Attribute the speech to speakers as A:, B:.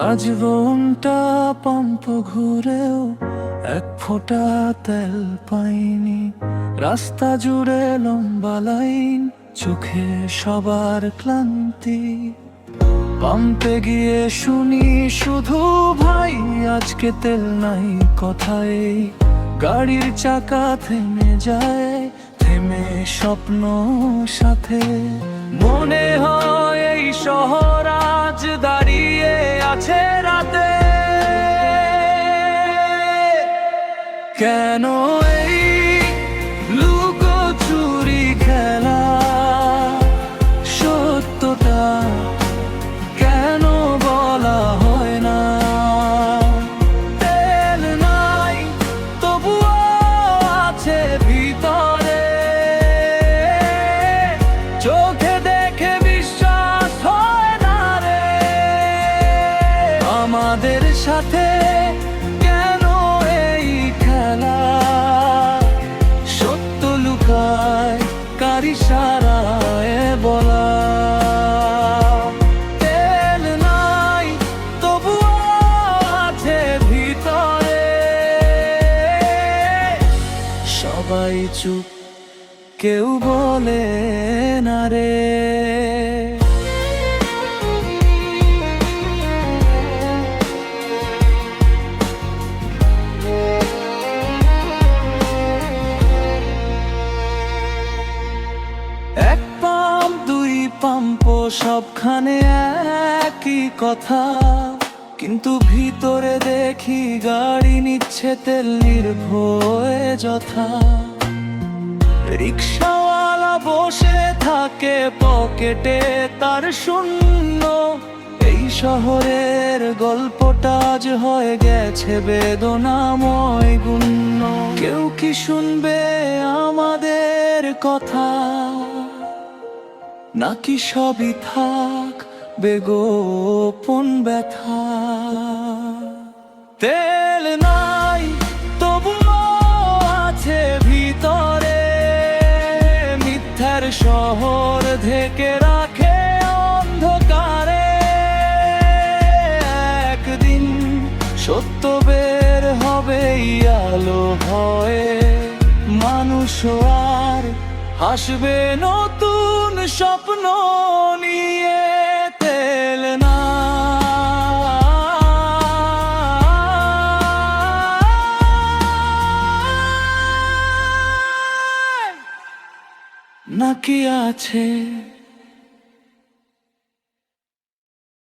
A: আজ জীবনটা পাম্প ঘুরেও এক ফোঁটা তেল পাইনি। রাস্তা জুড়ে লম্বা লাইন, চোখে সবার ক্লান্তি। পাম্পে গিয়ে শুনি শুধু ভাই আজকে তেল নাই কথায়। গাড়ির চাকা থেমে যায়, থেমে স্বপ্ন সাথে। মনে হয় এই শহর আজ দাঁড়িয়ে আছে রাতে। কেন এই লুকোচুরি খেলা? সত্যটা কেন বলা হয় না? তেল নাই তবুও আছে ভিতরে। চোখে দেখে বিশ্বাস হয় না রে। আমাদের সাথে কেন এই খেলা? সত্য লুকায় কার ইশারায় বলা। তেল নাই তবুও আছে ভিতরে। সবাই চুপ, কেউ বলে না রে। এক পাম্প দুই পাম্প সবখানে একই কথা, কিন্তু ভিতরে দেখি গাড়ি নিচ্ছে তেল নির্ভয়ে যথা। রিক্সাওয়ালা বসে থাকে পকেটে তার শূন্য। এই শহরের গল্পটা আজ হয়ে গেছে বেদনাময় গুণ্য। কেউ কি শুনবে আমাদের কথা, নাকি সবই থাক বেগোপন ব্যথা? তেল নাই তবুও আছে ভিতরে। মিথ্যার শহর ঢেকে রাখে অন্ধকারে। একদিন সত্য বের হবে আলো হয়ে। মানুষ আর হাসবে নতুন স্বপ্ন নিয়ে। তেল না নাকি আছে